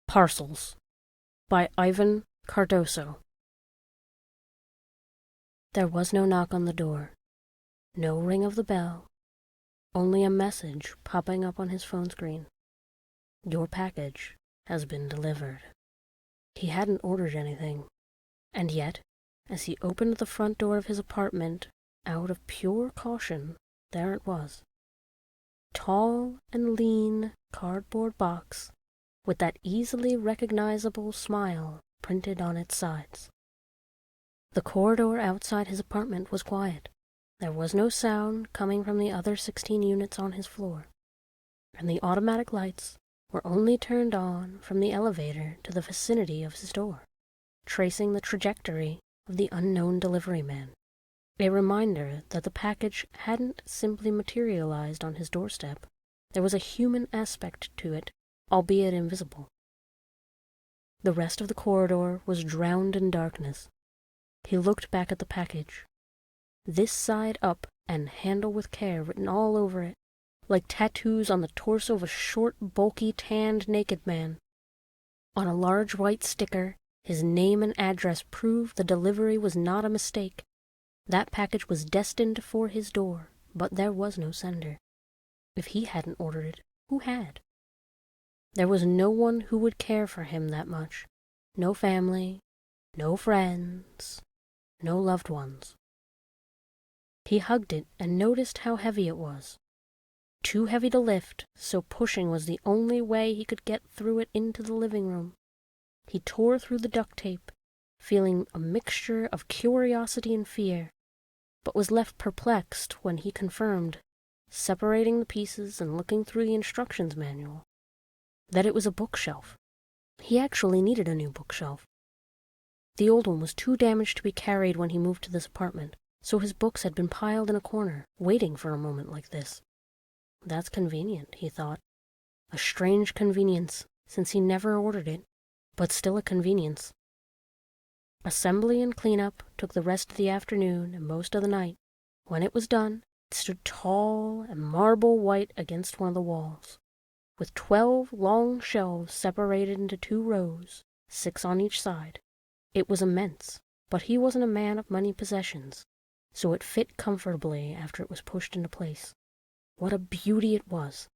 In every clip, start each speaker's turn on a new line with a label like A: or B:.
A: Parcels by Ivan Cardoso. There was no knock on the door, no ring of the bell, only a message popping up on his phone screen. Your package has been delivered. He hadn't ordered anything, and yet, as he opened the front door of his apartment, out of pure caution, there it was. Tall and lean cardboard box, with that easily recognizable smile printed on its sides. The corridor outside his apartment was quiet. There was no sound coming from the other 16 units on his floor, and the automatic lights were only turned on from the elevator to the vicinity of his door, tracing the trajectory of the unknown delivery man, a reminder that the package hadn't simply materialized on his doorstep. There was a human aspect to it, albeit invisible. The rest of the corridor was drowned in darkness. He looked back at the package. This side up and handle with care written all over it, like tattoos on the torso of a short, bulky, tanned, naked man. On a large white sticker, his name and address proved the delivery was not a mistake. That package was destined for his door, but there was no sender. If he hadn't ordered it, who had? There was no one who would care for him that much. No family, no friends, no loved ones. He hugged it and noticed how heavy it was. Too heavy to lift, so pushing was the only way he could get through it into the living room. He tore through the duct tape, feeling a mixture of curiosity and fear, but was left perplexed when he confirmed, separating the pieces and looking through the instructions manual, that it was a bookshelf. He actually needed a new bookshelf. The old one was too damaged to be carried when he moved to this apartment, so his books had been piled in a corner, waiting for a moment like this. That's convenient, he thought. A strange convenience, since he never ordered it, but still a convenience. Assembly and cleanup took the rest of the afternoon and most of the night. When it was done, it stood tall and marble white against one of the walls, with 12 long shelves separated into 2 rows, 6 on each side. It was immense, but he wasn't a man of many possessions, so it fit comfortably after it was pushed into place. What a beauty it was!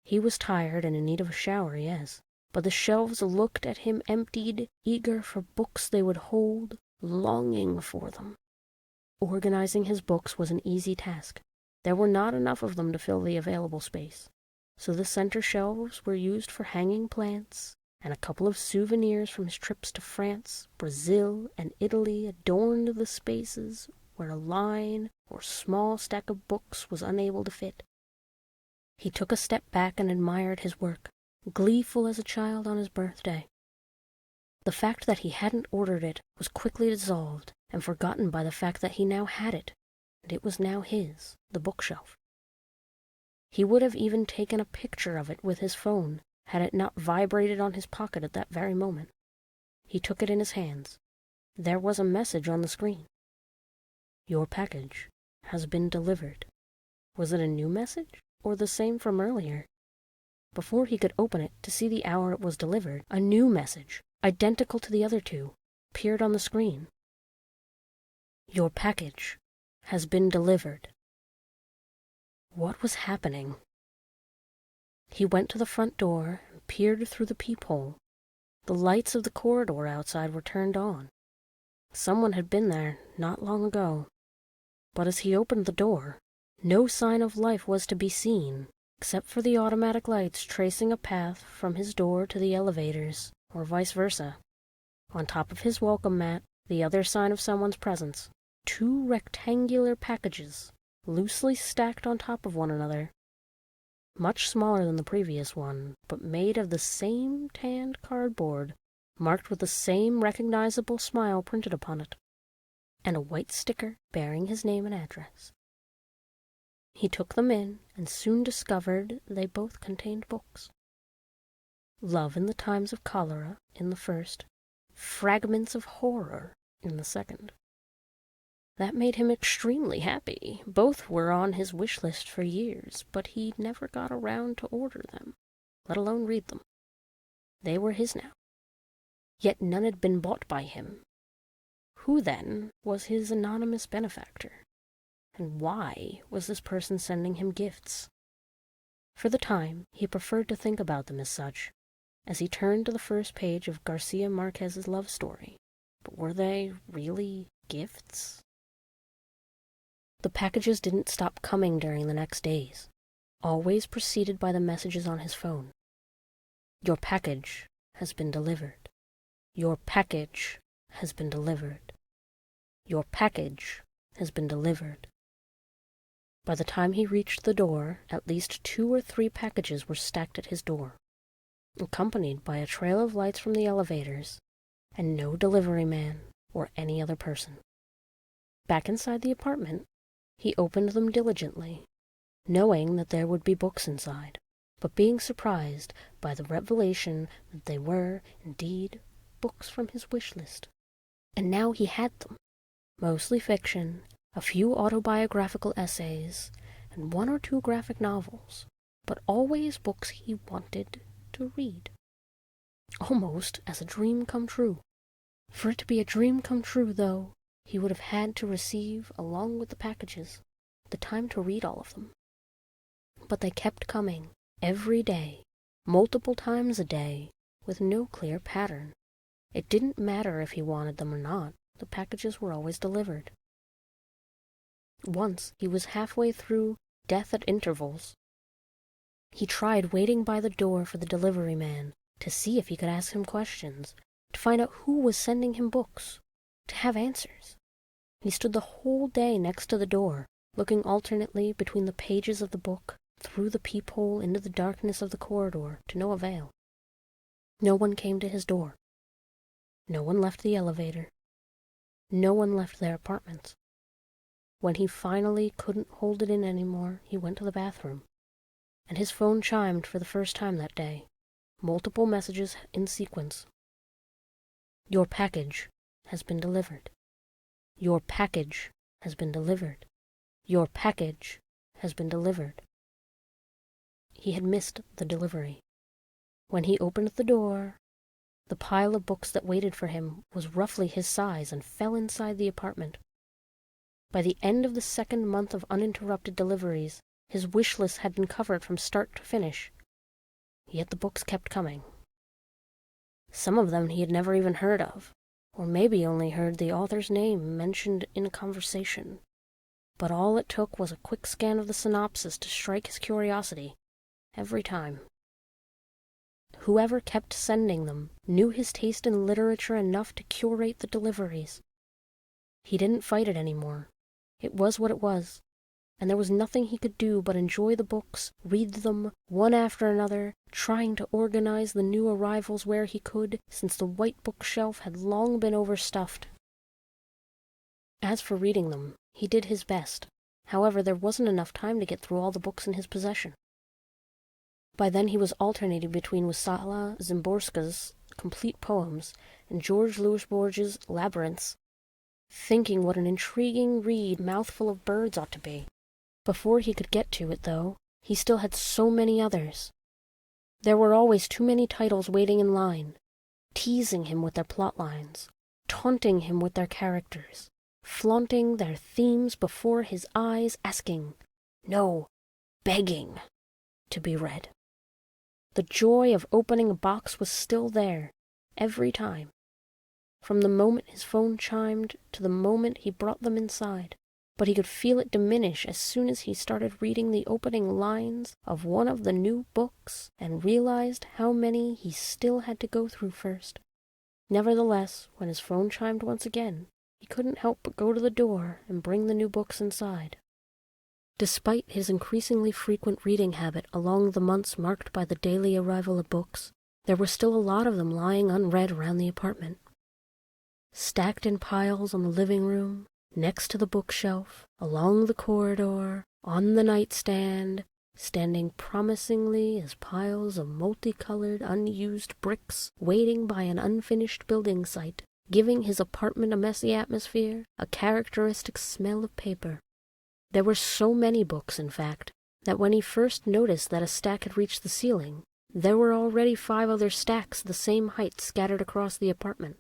A: He was tired and in need of a shower, yes, but the shelves looked at him emptied, eager for books they would hold, longing for them. Organizing his books was an easy task. There were not enough of them to fill the available space, so the center shelves were used for hanging plants, and a couple of souvenirs from his trips to France, Brazil, and Italy adorned the spaces where a line or small stack of books was unable to fit. He took a step back and admired his work, gleeful as a child on his birthday. The fact that he hadn't ordered it was quickly dissolved and forgotten by the fact that he now had it, and it was now his, the bookshelf. He would have even taken a picture of it with his phone had it not vibrated on his pocket at that very moment. He took it in his hands. There was a message on the screen. Your package has been delivered. Was it a new message, or the same from earlier? Before he could open it to see the hour it was delivered, a new message, identical to the other 2, appeared on the screen. Your package has been delivered. What was happening? He went to the front door and peered through the peephole. The lights of the corridor outside were turned on. Someone had been there not long ago. But as he opened the door, no sign of life was to be seen, except for the automatic lights tracing a path from his door to the elevators, or vice versa. On top of his welcome mat, the other sign of someone's presence, 2 rectangular packages, loosely stacked on top of one another. Much smaller than the previous one, but made of the same tanned cardboard, marked with the same recognizable smile printed upon it, and a white sticker bearing his name and address. He took them in and soon discovered they both contained books. Love in the Times of Cholera in the first, Fragments of Horror in the second. That made him extremely happy. Both were on his wish list for years, but he never got around to order them, let alone read them. They were his now. Yet none had been bought by him. Who, then, was his anonymous benefactor? And why was this person sending him gifts? For the time, he preferred to think about them as such, as he turned to the first page of Garcia Marquez's love story. But were they really gifts? The packages didn't stop coming during the next days, always preceded by the messages on his phone. Your package has been delivered. Your package has been delivered. Your package has been delivered. By the time he reached the door, at least 2 or 3 packages were stacked at his door, accompanied by a trail of lights from the elevators, and no delivery man or any other person. Back inside the apartment, he opened them diligently, knowing that there would be books inside, but being surprised by the revelation that they were, indeed, books from his wish list. And now he had them, mostly fiction, a few autobiographical essays, and 1 or 2 graphic novels, but always books he wanted to read. Almost as a dream come true. For it to be a dream come true, though, he would have had to receive, along with the packages, the time to read all of them. But they kept coming, every day, multiple times a day, with no clear pattern. It didn't matter if he wanted them or not, the packages were always delivered. Once he was halfway through Death at Intervals. He tried waiting by the door for the delivery man to see if he could ask him questions, to find out who was sending him books, to have answers. He stood the whole day next to the door, looking alternately between the pages of the book, through the peephole into the darkness of the corridor, to no avail. No one came to his door. No one left the elevator. No one left their apartments. When he finally couldn't hold it in anymore, he went to the bathroom, and his phone chimed for the first time that day, multiple messages in sequence. Your package has been delivered. Your package has been delivered. Your package has been delivered. He had missed the delivery. When he opened the door, the pile of books that waited for him was roughly his size and fell inside the apartment. By the end of the 2nd month of uninterrupted deliveries, his wish list had been covered from start to finish. Yet the books kept coming. Some of them he had never even heard of, or maybe only heard the author's name mentioned in a conversation. But all it took was a quick scan of the synopsis to strike his curiosity, every time. Whoever kept sending them knew his taste in literature enough to curate the deliveries. He didn't fight it anymore. It was what it was, and there was nothing he could do but enjoy the books, read them, one after another, trying to organize the new arrivals where he could, since the white bookshelf had long been overstuffed. As for reading them, he did his best. However, there wasn't enough time to get through all the books in his possession. By then he was alternating between Wisława Szymborska's complete poems and George Louis Borges' Labyrinths, thinking what an intriguing read Mouthful of Birds ought to be. Before he could get to it, though, he still had so many others. There were always too many titles waiting in line, teasing him with their plot lines, taunting him with their characters, flaunting their themes before his eyes, asking, no, begging, to be read. The joy of opening a box was still there, every time. From the moment his phone chimed to the moment he brought them inside, but he could feel it diminish as soon as he started reading the opening lines of one of the new books and realized how many he still had to go through first. Nevertheless, when his phone chimed once again, he couldn't help but go to the door and bring the new books inside. Despite his increasingly frequent reading habit along the months marked by the daily arrival of books, there were still a lot of them lying unread around the apartment. Stacked in piles on the living room, next to the bookshelf, along the corridor, on the nightstand, standing promisingly as piles of multicolored, unused bricks waiting by an unfinished building site, giving his apartment a messy atmosphere, a characteristic smell of paper. There were so many books, in fact, that when he first noticed that a stack had reached the ceiling, There were already 5 other stacks the same height scattered across the apartment.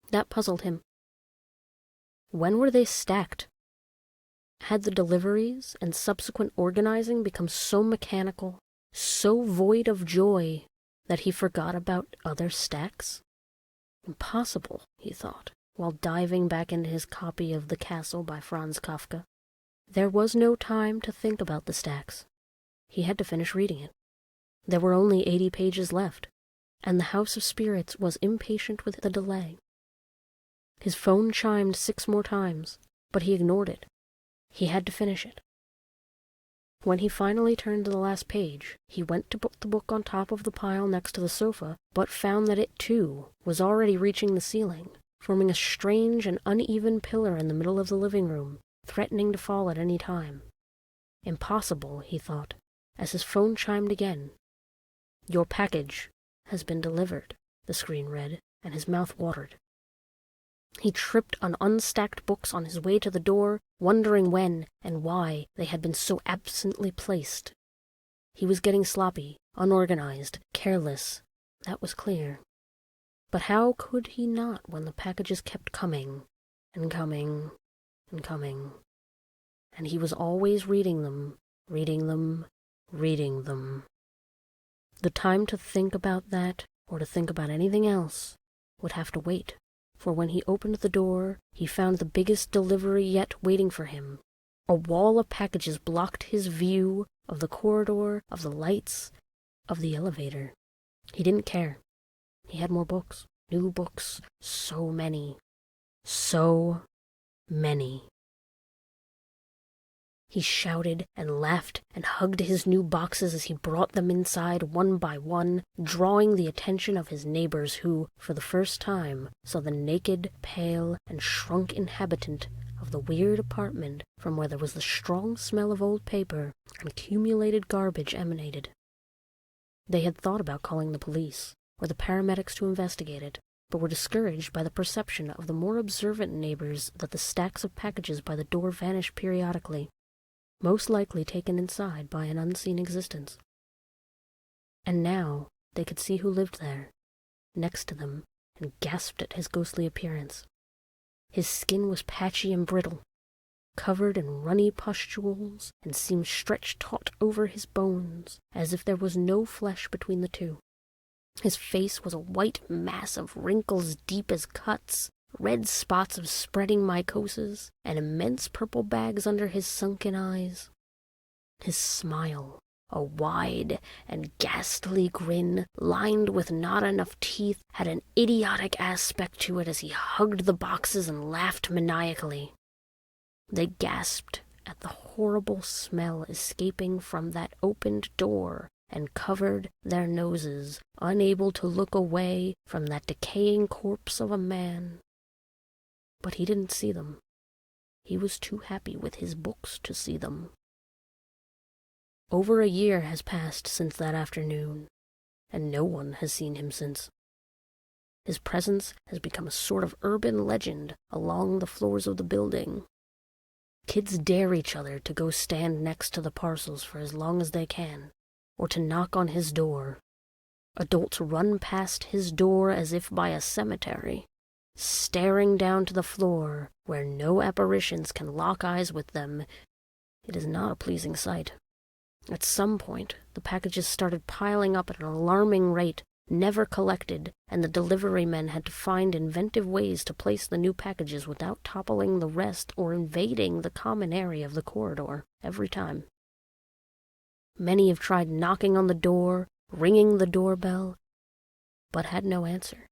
A: That puzzled him. When were they stacked? Had the deliveries and subsequent organizing become so mechanical, so void of joy, that he forgot about other stacks? Impossible, he thought, while diving back into his copy of The Castle by Franz Kafka. There was no time to think about the stacks. He had to finish reading it. There were only 80 pages left, and the House of Spirits was impatient with the delay. His phone chimed 6 more times, but he ignored it. He had to finish it. When he finally turned to the last page, he went to put the book on top of the pile next to the sofa, but found that it, too, was already reaching the ceiling, forming a strange and uneven pillar in the middle of the living room, threatening to fall at any time. Impossible, he thought, as his phone chimed again. "Your package has been delivered," the screen read, and his mouth watered. He tripped on unstacked books on his way to the door, wondering when and why they had been so absently placed. He was getting sloppy, unorganized, careless. That was clear. But how could he not when the packages kept coming, and coming, and coming? And he was always reading them, reading them, reading them. The time to think about that, or to think about anything else, would have to wait. For when he opened the door, he found the biggest delivery yet waiting for him. A wall of packages blocked his view of the corridor, of the lights, of the elevator. He didn't care. He had more books, new books, so many. So many. He shouted and laughed and hugged his new boxes as he brought them inside one by one, drawing the attention of his neighbors who, for the first time, saw the naked, pale, and shrunk inhabitant of the weird apartment from where there was the strong smell of old paper and accumulated garbage emanated. They had thought about calling the police or the paramedics to investigate it, but were discouraged by the perception of the more observant neighbors that the stacks of packages by the door vanished periodically, most likely taken inside by an unseen existence. And now they could see who lived there, next to them, and gasped at his ghostly appearance. His skin was patchy and brittle, covered in runny pustules, and seemed stretched taut over his bones, as if there was no flesh between the two. His face was a white mass of wrinkles deep as cuts, red spots of spreading mycosis, and immense purple bags under his sunken eyes. His smile, a wide and ghastly grin, lined with not enough teeth, had an idiotic aspect to it as he hugged the boxes and laughed maniacally. They gasped at the horrible smell escaping from that opened door, and covered their noses, unable to look away from that decaying corpse of a man. But he didn't see them. He was too happy with his books to see them. Over a year has passed since that afternoon, and no one has seen him since. His presence has become a sort of urban legend along the floors of the building. Kids dare each other to go stand next to the Parcels for as long as they can, or to knock on his door. Adults run past his door as if by a cemetery, staring down to the floor where no apparitions can lock eyes with them. It is not a pleasing sight. At some point, the packages started piling up at an alarming rate, never collected, and the delivery men had to find inventive ways to place the new packages without toppling the rest or invading the common area of the corridor every time. Many have tried knocking on the door, ringing the doorbell, but had no answer.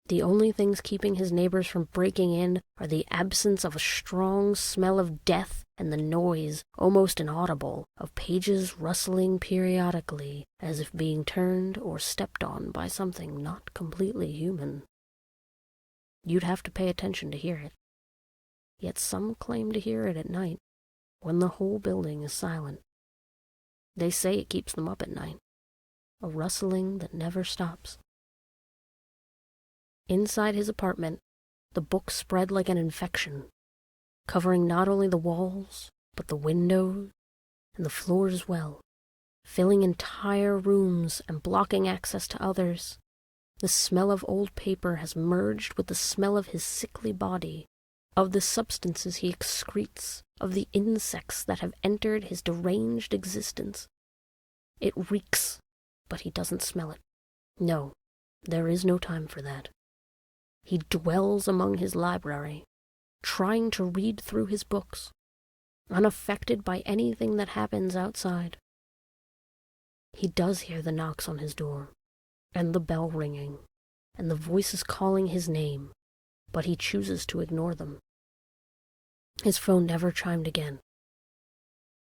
A: The only things keeping his neighbors from breaking in are the absence of a strong smell of death and the noise, almost inaudible, of pages rustling periodically as if being turned or stepped on by something not completely human. You'd have to pay attention to hear it. Yet some claim to hear it at night, when the whole building is silent. They say it keeps them up at night, a rustling that never stops. Inside his apartment, the books spread like an infection, covering not only the walls, but the windows and the floor as well, filling entire rooms and blocking access to others. The smell of old paper has merged with the smell of his sickly body, of the substances he excretes, of the insects that have entered his deranged existence. It reeks, but he doesn't smell it. No, there is no time for that. He dwells among his library, trying to read through his books, unaffected by anything that happens outside. He does hear the knocks on his door, and the bell ringing, and the voices calling his name, but he chooses to ignore them. His phone never chimed again.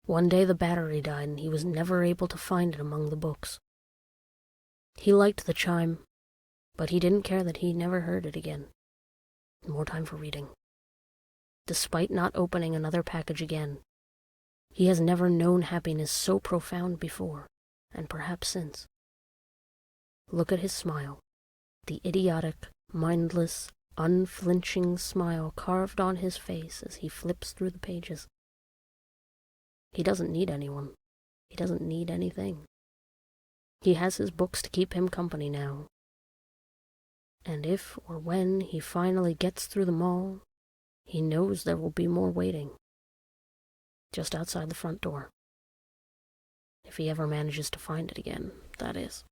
A: One day the battery died, and he was never able to find it among the books. He liked the chime, but he didn't care that he never heard it again. More time for reading. Despite not opening another package again, he has never known happiness so profound before, and perhaps since. Look at his smile, the idiotic, mindless, unflinching smile carved on his face as he flips through the pages. He doesn't need anyone. He doesn't need anything. He has his books to keep him company now. And if or when he finally gets through them all, he knows there will be more waiting. Just outside the front door. If he ever manages to find it again, that is.